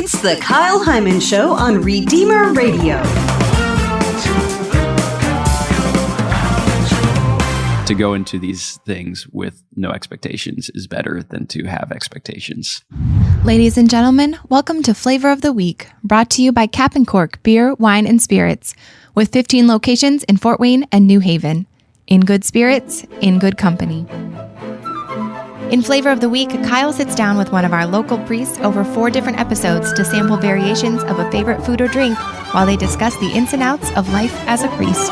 It's the Kyle Heimann Show on Redeemer Radio. To go into these things with no expectations is better than to have expectations. Ladies and gentlemen, welcome to Flavor of the Week, brought to you by Cap and Cork Beer, Wine, and Spirits, with 15 locations in Fort Wayne and New Haven. In good spirits, in good company. In Flavor of the Week, Kyle sits down with one of our local priests over 4 different episodes to sample variations of a favorite food or drink while they discuss the ins and outs of life as a priest.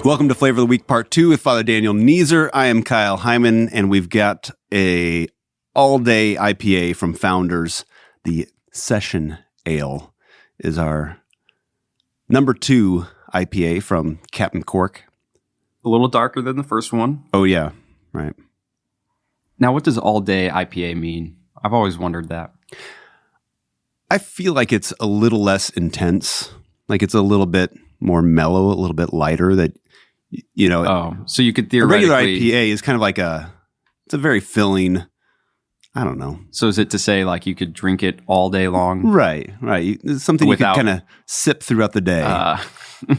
Welcome to Flavor of the Week Part 2 with Father Daniel Niezer. I am Kyle Heimann, and we've got a all-day IPA from Founders. The Session Ale is our number 2 IPA from Captain Cork. A little darker than the first one. Oh, yeah. Right. Now, what does all-day IPA mean? I've always wondered that. I feel like it's a little less intense. Like it's a little bit more mellow, a little bit lighter. That, you know. Oh, so you could theoretically. A regular IPA is kind of like it's a very filling. I don't know. So is it to say like you could drink it all day long? Right. It's something you could kind of sip throughout the day.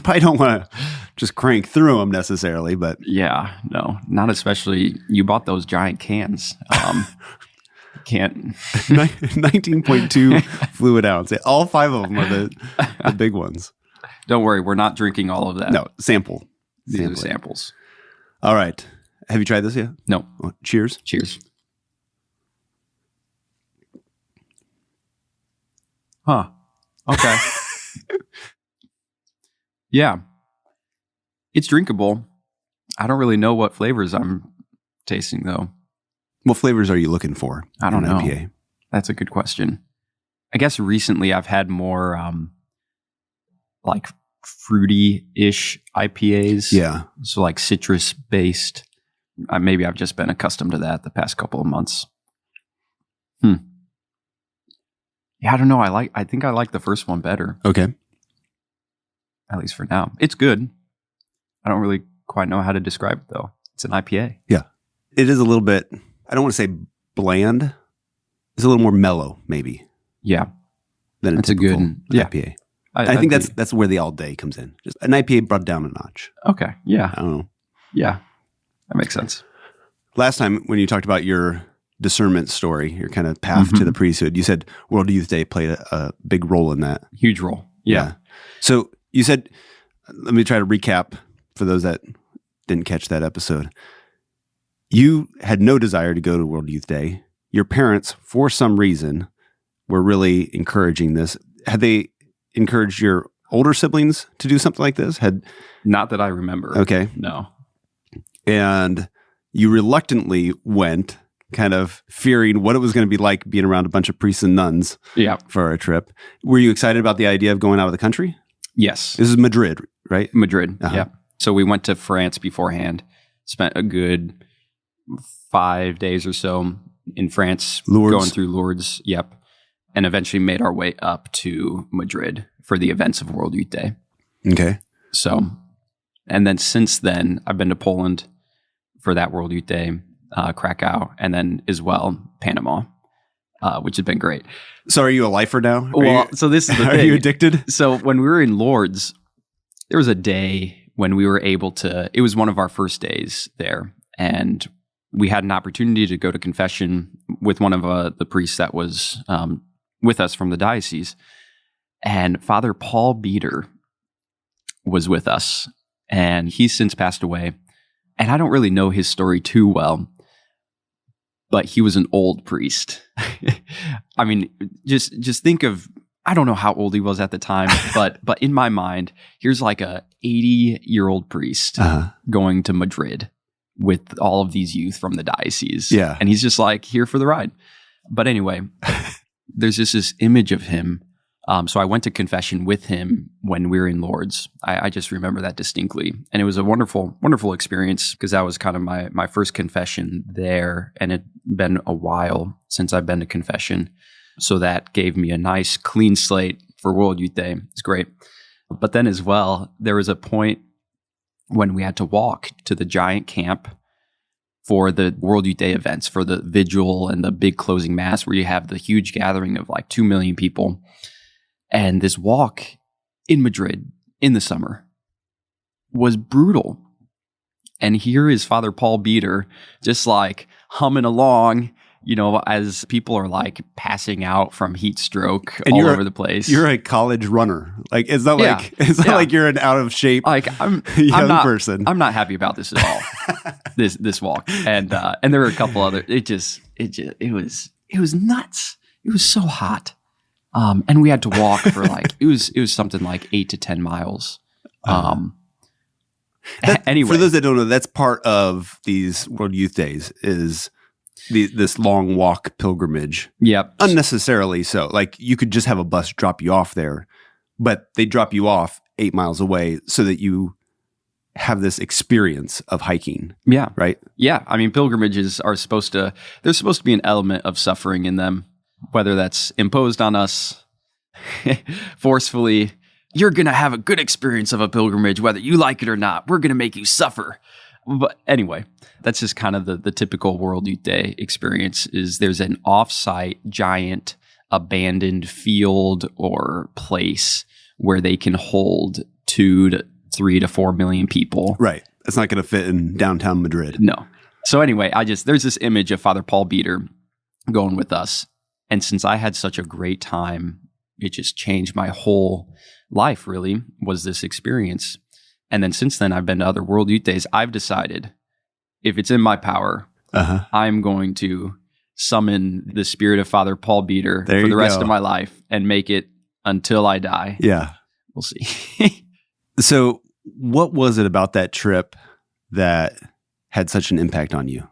Probably don't want to just crank through them necessarily, but. Yeah, no, not especially. You bought those giant cans. Can't. 19.2 fluid ounce. All 5 of them are the big ones. Don't worry, we're not drinking all of that. No, sample. These are samples. All right. Have you tried this yet? No. Well, cheers. Cheers. Huh. Okay. Yeah. It's drinkable. I don't really know what flavors I'm tasting, though. What flavors are you looking for? I don't know. IPA? That's a good question. I guess recently I've had more like fruity-ish IPAs. Yeah. So like citrus-based. Maybe I've just been accustomed to that the past couple of months. Yeah, I don't know. I think I like the first one better. Okay. At least for now. It's good. I don't really quite know how to describe it, though. It's an IPA. Yeah. It is a little bit, I don't want to say bland. It's a little more mellow, maybe. Yeah. Than that's a good IPA. I think that's where the all day comes in. Just an IPA brought down a notch. Okay. Yeah. I don't know. Yeah. That makes sense. Last time when you talked about your discernment story, your kind of path to the priesthood, you said World Youth Day played a big role in that. Huge role. Yeah. So you said, let me try to recap for those that didn't catch that episode. You had no desire to go to World Youth Day. Your parents, for some reason, were really encouraging this. Had they encouraged your older siblings to do something like this? Not that I remember. Okay. No. And you reluctantly went, kind of fearing what it was going to be like being around a bunch of priests and nuns for a trip. Were you excited about the idea of going out of the country? Yes. This is Madrid, right? Madrid, yeah. So we went to France beforehand, spent a good 5 days or so in France, going through Lourdes, and eventually made our way up to Madrid for the events of World Youth Day. Okay. So, and then since then, I've been to Poland for that World Youth Day, Krakow, and then as well Panama, which has been great. So are you a lifer now? So this is the thing. Are you addicted? So when we were in Lourdes, there was a day when we were able to, it was one of our first days there, and we had an opportunity to go to confession with one of the priests that was with us from the diocese, and Father Paul Beater was with us, and he's since passed away, and I don't really know his story too well, but he was an old priest. I mean, just think of, I don't know how old he was at the time, but in my mind, here's like a 80-year-old priest going to Madrid with all of these youth from the diocese. Yeah. And he's just like, here for the ride. But anyway, there's just this image of him. So I went to confession with him when we were in Lourdes. I just remember that distinctly. And it was a wonderful, wonderful experience because that was kind of my first confession there. And it'd been a while since I've been to confession. So that gave me a nice clean slate for World Youth Day. It's great. But then as well, there was a point when we had to walk to the giant camp for the World Youth Day events, for the vigil and the big closing mass where you have the huge gathering of like 2 million people. And this walk in Madrid in the summer was brutal. And here is Father Paul Beater just like humming along, you know, as people are like passing out from heat stroke and all over the place. You're a college runner. Like, it's not like you're an out of shape young person. I'm not happy about this at all. this walk. And there were a couple other, it was nuts. It was so hot. And we had to walk for like, it was something like 8 to 10 miles. Anyway, for those that don't know, that's part of these World Youth Days is this long walk pilgrimage. Yep. Unnecessarily so. Like, you could just have a bus drop you off there, but they drop you off 8 miles away so that you have this experience of hiking. Yeah. Right? Yeah. I mean, pilgrimages are there's supposed to be an element of suffering in them, whether that's imposed on us forcefully. You're going to have a good experience of a pilgrimage, whether you like it or not. We're going to make you suffer. But anyway, that's just kind of the typical World Youth Day experience is there's an off-site, giant, abandoned field or place where they can hold 2 to 3 to 4 million people. Right. That's not going to fit in downtown Madrid. No. So anyway, there's this image of Father Paul Beater going with us. And since I had such a great time, it just changed my whole life, really, was this experience. And then since then, I've been to other World Youth Days. I've decided if it's in my power, I'm going to summon the spirit of Father Paul Beater for the rest of my life and make it until I die. Yeah. We'll see. So what was it about that trip that had such an impact on you?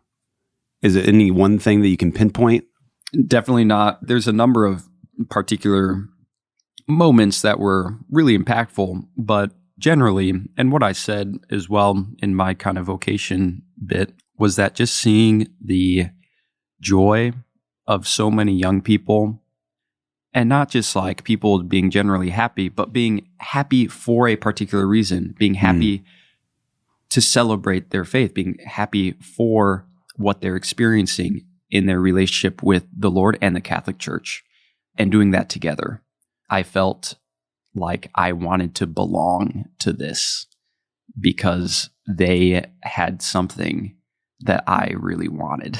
Is it any one thing that you can pinpoint? Definitely not. There's a number of particular moments that were really impactful, but generally, and what I said as well in my kind of vocation bit, was that just seeing the joy of so many young people, and not just like people being generally happy, but being happy for a particular reason, being happy to celebrate their faith, being happy for what they're experiencing in their relationship with the Lord and the Catholic Church, and doing that together. I felt like I wanted to belong to this because they had something that I really wanted,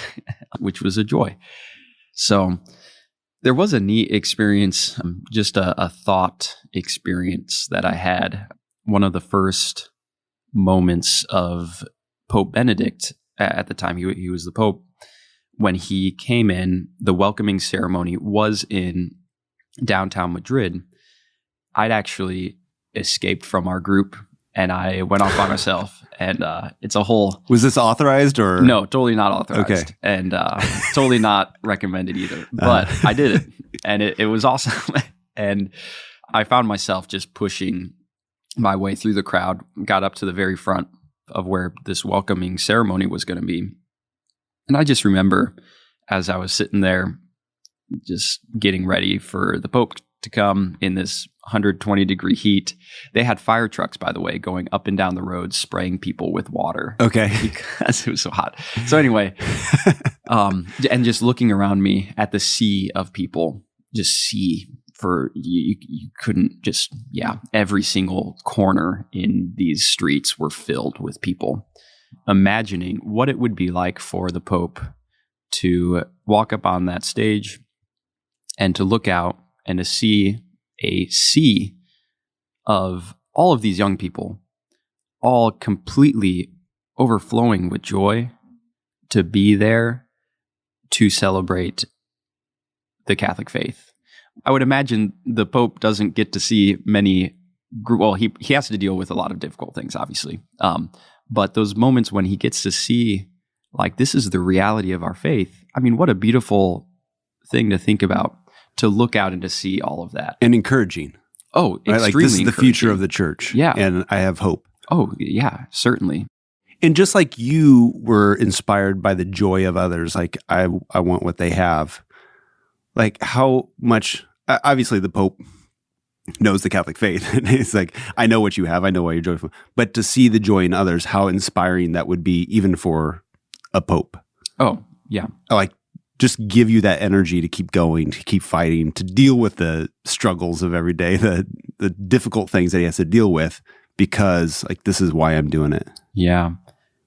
which was a joy. So there was a neat experience, just a thought experience that I had. One of the first moments of Pope Benedict at the time, he was the Pope, when he came in, the welcoming ceremony was in downtown Madrid. I'd actually escaped from our group and I went off by myself, and it's a whole... Was this authorized or? No, totally not authorized. Okay. And totally not recommended either, but I did it, and it was awesome. And I found myself just pushing my way through the crowd, got up to the very front of where this welcoming ceremony was going to be. And I just remember as I was sitting there, just getting ready for the Pope to come in this 120-degree heat. They had fire trucks, by the way, going up and down the road, spraying people with water. Okay. Because it was so hot. So anyway, and just looking around me at the sea of people, just see for, you couldn't just, every single corner in these streets were filled with people. Imagining what it would be like for the Pope to walk up on that stage and to look out and to see a sea of all of these young people, all completely overflowing with joy to be there to celebrate the Catholic faith. I would imagine the Pope doesn't get to see many, well, he has to deal with a lot of difficult things, obviously. But those moments when he gets to see, like, this is the reality of our faith. I mean, what a beautiful thing to think about, to look out and to see all of that. And encouraging. Oh, extremely right? Like, this is the future of the church. Yeah. And I have hope. Oh, yeah, certainly. And just like you were inspired by the joy of others, like, I want what they have. Like, how much, obviously the Pope knows the Catholic faith. And it's like, I know what you have. I know why you're joyful. But to see the joy in others, how inspiring that would be, even for a pope? Oh, yeah. Like, just give you that energy to keep going, to keep fighting, to deal with the struggles of every day, the difficult things that he has to deal with, because like, this is why I'm doing it. Yeah.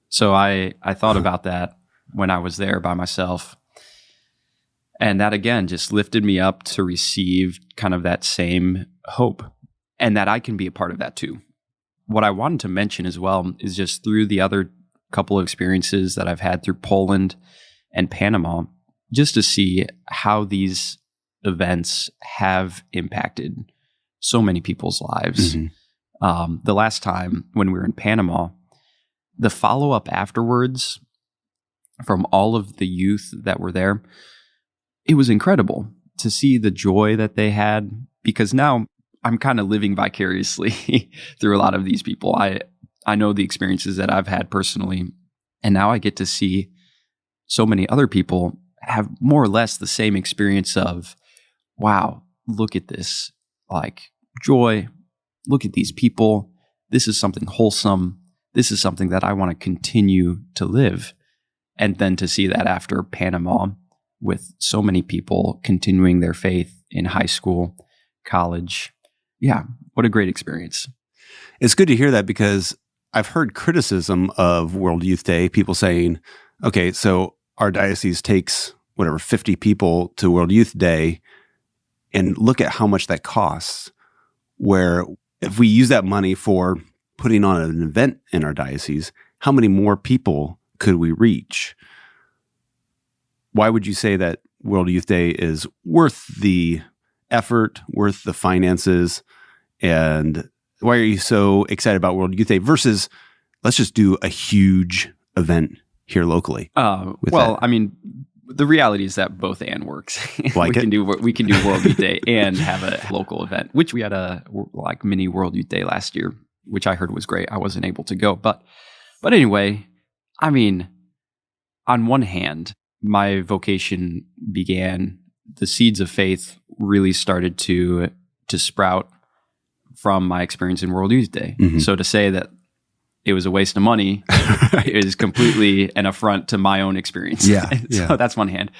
So I thought about that when I was there by myself. And that, again, just lifted me up to receive kind of that same hope, and that I can be a part of that too. What I wanted to mention as well is just through the other couple of experiences that I've had through Poland and Panama, just to see how these events have impacted so many people's lives. Mm-hmm. The last time when we were in Panama, the follow-up afterwards from all of the youth that were there, it was incredible to see the joy that they had, because now I'm kind of living vicariously through a lot of these people. I know the experiences that I've had personally, and now I get to see so many other people have more or less the same experience of, wow, look at this, like, joy, look at these people, this is something wholesome, this is something that I want to continue to live. And then to see that after Panama, with so many people continuing their faith in high school, college, yeah, what a great experience. It's good to hear that, because I've heard criticism of World Youth Day, people saying, okay, so our diocese takes 50 people to World Youth Day, and look at how much that costs, where if we use that money for putting on an event in our diocese, how many more people could we reach? Why would you say that World Youth Day is worth the effort, worth the finances, and why are you so excited about World Youth Day versus let's just do a huge event here locally? Well, I mean, the reality is that both and works. We can do World Youth Day and have a local event, which we had a mini World Youth Day last year, which I heard was great. I wasn't able to go, but anyway, I mean, on one hand, my vocation began. The seeds of faith really started to sprout from my experience in World Youth Day. Mm-hmm. So to say that it was a waste of money is completely an affront to my own experience. Yeah. So that's one hand.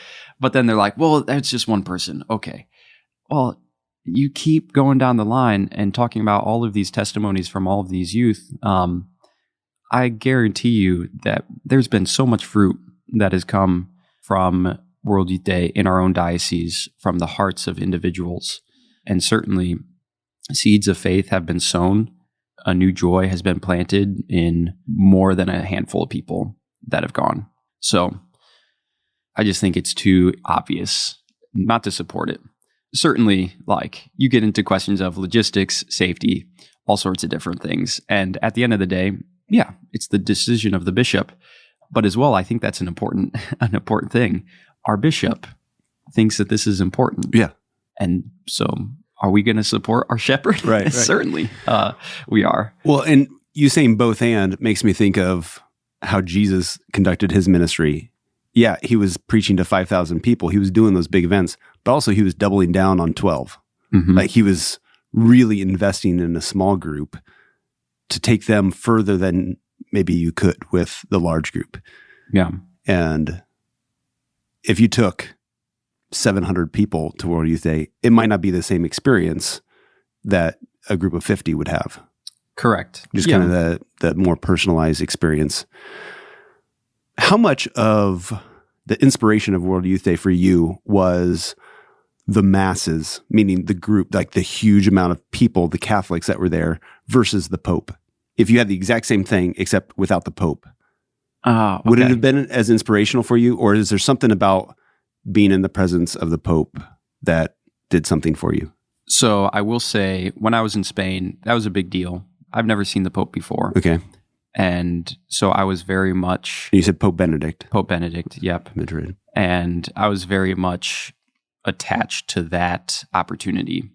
But then they're like, well, that's just one person. Okay. Well, you keep going down the line and talking about all of these testimonies from all of these youth. I guarantee you that there's been so much fruit that has come from World Youth Day in our own diocese, from the hearts of individuals. And certainly seeds of faith have been sown. A new joy has been planted in more than a handful of people that have gone. So I just think it's too obvious not to support it. Certainly, like, you get into questions of logistics, safety, all sorts of different things. And at the end of the day, yeah, it's the decision of the bishop. But as well, I think that's an important thing. Our bishop thinks that this is important. Yeah. And so are we going to support our shepherd? Right. Certainly we are. Well, and you saying both and makes me think of how Jesus conducted his ministry. Yeah, he was preaching to 5,000 people. He was doing those big events, but also he was doubling down on 12. Mm-hmm. Like, he was really investing in a small group to take them further than maybe you could with the large group. Yeah. And if you took 700 people to World Youth Day, it might not be the same experience that a group of 50 would have. Correct. Just kind of the more personalized experience. How much of the inspiration of World Youth Day for you was the masses, meaning the group, like the huge amount of people, the Catholics that were there, versus the Pope? If you had the exact same thing except without the Pope, would it have been as inspirational for you? Or is there something about being in the presence of the Pope that did something for you? So I will say, when I was in Spain, that was a big deal. I've never seen the Pope before. Okay. And so I was very much... You said Pope Benedict. Pope Benedict, yep. Madrid. And I was very much attached to that opportunity.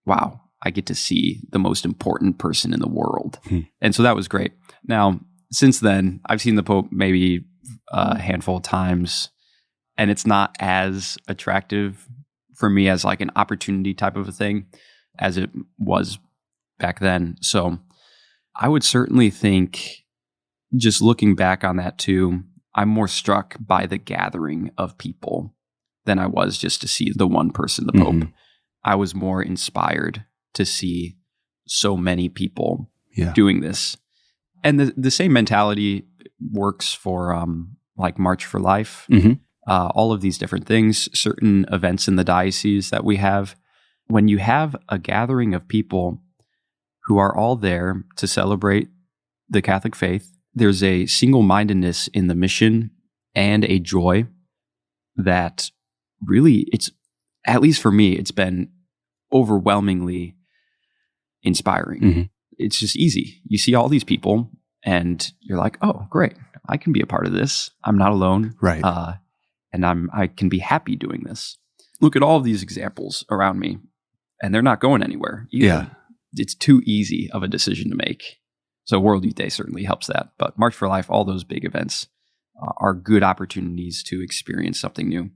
Wow, I get to see the most important person in the world. And so that was great. Now, since then, I've seen the Pope maybe a handful of times, and it's not as attractive for me as like an opportunity type of a thing as it was back then. So I would certainly think, just looking back on that too, I'm more struck by the gathering of people than I was just to see the one person, the Pope. I was more inspired to see so many people doing this. And the same mentality works for like March for Life, all of these different things, certain events in the diocese that we have. When you have a gathering of people who are all there to celebrate the Catholic faith, there's a single-mindedness in the mission and a joy that really, it's, at least for me, it's been overwhelmingly inspiring. It's just easy. You see all these people and you're like, oh, great. I can be a part of this. I'm not alone. Right. And I can be happy doing this. Look at all of these examples around me, and they're not going anywhere either. Yeah. It's too easy of a decision to make. So World Youth Day certainly helps that. But March for Life, all those big events are good opportunities to experience something new.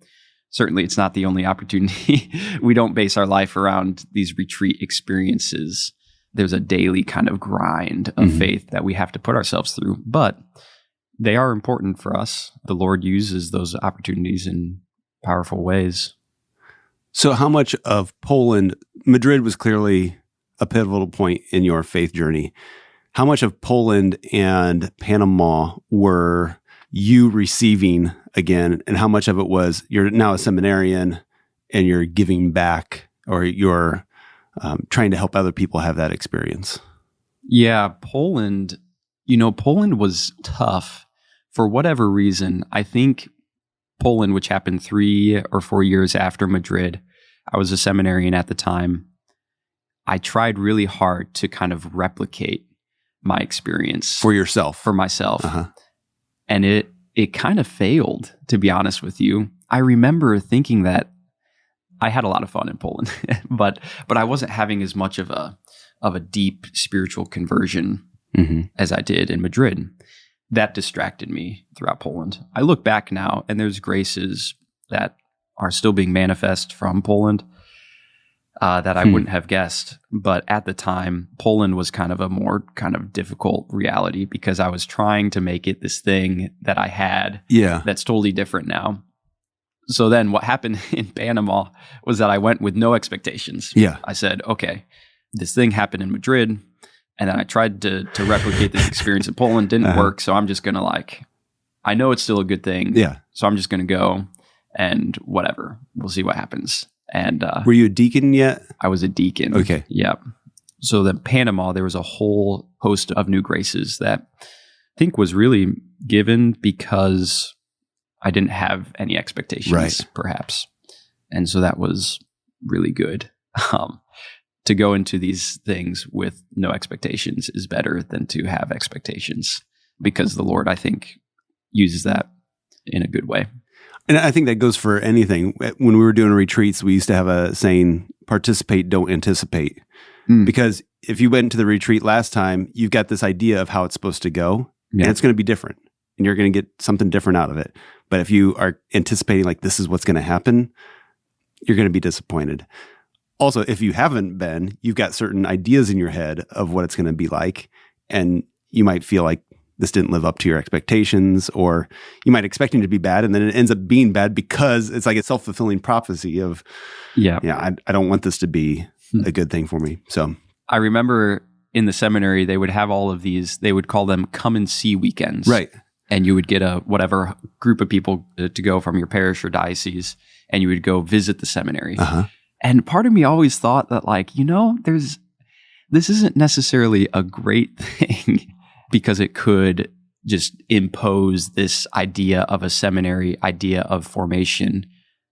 Certainly, it's not the only opportunity. We don't base our life around these retreat experiences. There's a daily kind of grind of faith that we have to put ourselves through. But they are important for us. The Lord uses those opportunities in powerful ways. So how much of Poland, Madrid was clearly a pivotal point in your faith journey. How much of Poland and Panama were you receiving again, and how much of it was you're now a seminarian and you're giving back, or you're trying to help other people have that experience? Yeah, Poland, Poland was tough for whatever reason. I think Poland, which happened 3 or 4 years after Madrid, I was a seminarian at the time. I tried really hard to kind of replicate my experience For yourself. for myself. And it kind of failed, to be honest with you. I remember thinking that I had a lot of fun in Poland, but I wasn't having as much of a deep spiritual conversion as I did in Madrid. That distracted me throughout Poland. I look back now, and there's graces that are still being manifest from Poland that I wouldn't have guessed. But at the time, Poland was kind of a more kind of difficult reality because I was trying to make it this thing that I had that's totally different now. So then what happened in Panama was that I went with no expectations. I said, okay, this thing happened in Madrid, and then I tried to replicate this experience in Poland. Didn't work, so I'm just going to I know it's still a good thing, so I'm just going to go and whatever. We'll see what happens. And were you a deacon yet? I was a deacon. Okay. Yeah. So then Panama, there was a whole host of new graces that I think was really given because I didn't have any expectations, perhaps. And so that was really good. To go into these things with no expectations is better than to have expectations, because the Lord, I think, uses that in a good way. And I think that goes for anything. When we were doing retreats, we used to have a saying, participate, don't anticipate. Because if you went to the retreat last time, you've got this idea of how it's supposed to go, and it's going to be different, and you're going to get something different out of it. But if you are anticipating this is what's going to happen, you're going to be disappointed. Also, if you haven't been, you've got certain ideas in your head of what it's going to be like, and you might feel like this didn't live up to your expectations, or you might expect it to be bad, and then it ends up being bad because it's like a self-fulfilling prophecy of, I don't want this to be a good thing for me. So I remember in the seminary, they would have all of these, they would call them come and see weekends. Right. And you would get a whatever group of people to go from your parish or diocese, and you would go visit the seminary. And part of me always thought that this isn't necessarily a great thing, because it could just impose this idea of a seminary, idea of formation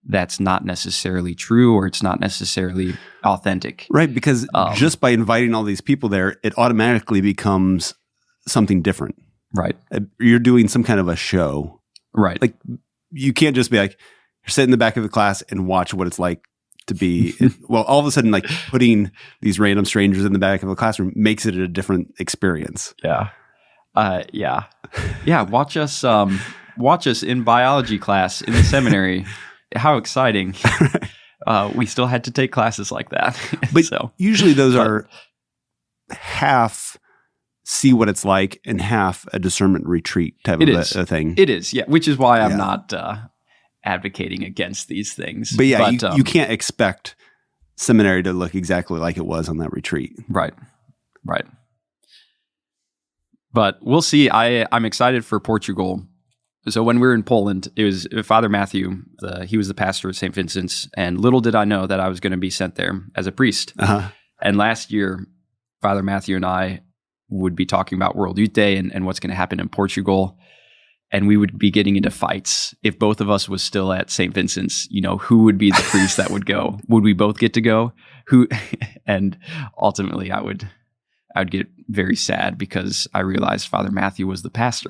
that's not necessarily true, or it's not necessarily authentic. Right, because just by inviting all these people there, it automatically becomes something different. Right. You're doing some kind of a show. Right. You can't just be you're sit in the back of the class and watch what it's like to be, well, all of a sudden, putting these random strangers in the back of the classroom makes it a different experience. Yeah. Watch us in biology class in the seminary. How exciting. We still had to take classes like that. But usually those are half see what it's like, and half a discernment retreat type of a thing. It is, yeah. Which is why I'm not advocating against these things. But yeah, you can't expect seminary to look exactly like it was on that retreat. Right. But we'll see. I'm excited for Portugal. So when we were in Poland, it was Father Matthew. He was the pastor at St. Vincent's, and little did I know that I was going to be sent there as a priest. Uh-huh. And last year, Father Matthew and I would be talking about World Youth Day and what's going to happen in Portugal. And we would be getting into fights. If both of us was still at St. Vincent's, who would be the priest that would go? Would we both get to go? And ultimately I would get very sad because I realized Father Matthew was the pastor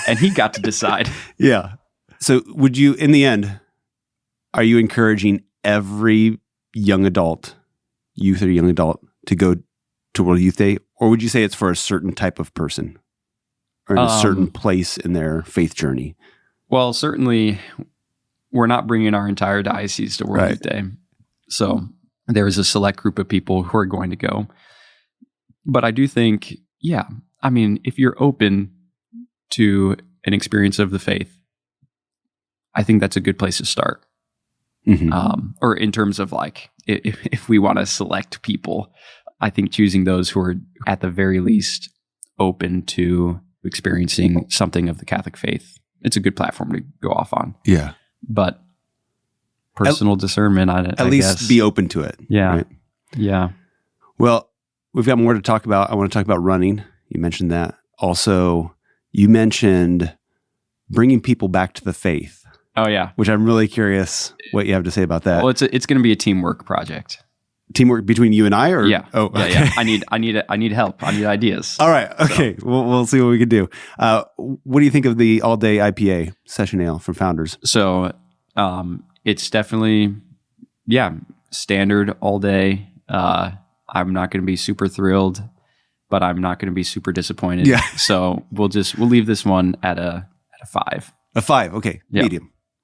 and he got to decide. Yeah. So would you, in the end, are you encouraging every young adult, youth or young adult, to go to World Youth Day? Or would you say it's for a certain type of person or in a certain place in their faith journey? Well, certainly we're not bringing our entire diocese to World Youth Day. So there is a select group of people who are going to go. But I do think, if you're open to an experience of the faith, I think that's a good place to start. Mm-hmm. Or in terms of if we want to select people, I think choosing those who are at the very least open to experiencing something of the Catholic faith, it's a good platform to go off on. Yeah. But personal discernment, at least be open to it. Yeah. Right? Yeah. Well, we've got more to talk about. I want to talk about running. You mentioned that. Also, you mentioned bringing people back to the faith. Oh, yeah. Which I'm really curious what you have to say about that. Well, it's going to be a teamwork project. Teamwork between you and I, or yeah, oh, okay. Yeah. I need help. I need ideas. All right, okay. So. We'll see what we can do. What do you think of the all-day IPA session ale from Founders? So, it's definitely standard all day. I'm not going to be super thrilled, but I'm not going to be super disappointed. Yeah. So we'll leave this one at a 5. A 5, okay. Yeah.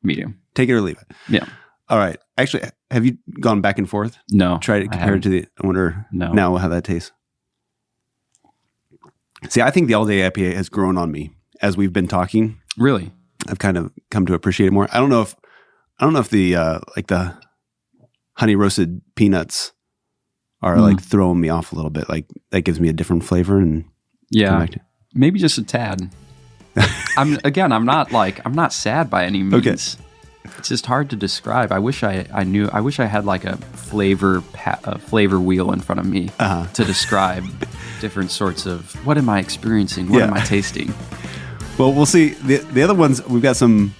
Medium. Take it or leave it. Yeah. All right. Actually, have you gone back and forth? No. Try to compare it to I wonder now how that tastes. See, I think the all-day IPA has grown on me as we've been talking. Really? I've kind of come to appreciate it more. I don't know if the the honey roasted peanuts are throwing me off a little bit. Like that gives me a different flavor and maybe just a tad. I'm not sad by any means. Okay. It's just hard to describe. I wish I had like a flavor wheel in front of me to describe different sorts of what am I experiencing? What am I tasting? Well, we'll see. The other ones, we've got some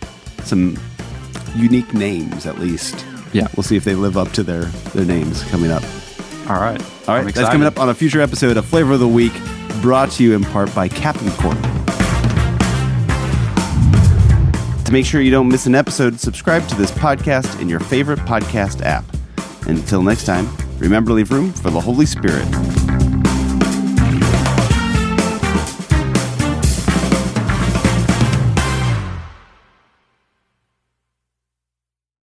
unique names at least. Yeah. We'll see if they live up to their names coming up. All right. That's coming up on a future episode of Flavor of the Week, brought to you in part by Captain Cork. To make sure you don't miss an episode, subscribe to this podcast in your favorite podcast app. And until next time, remember to leave room for the Holy Spirit.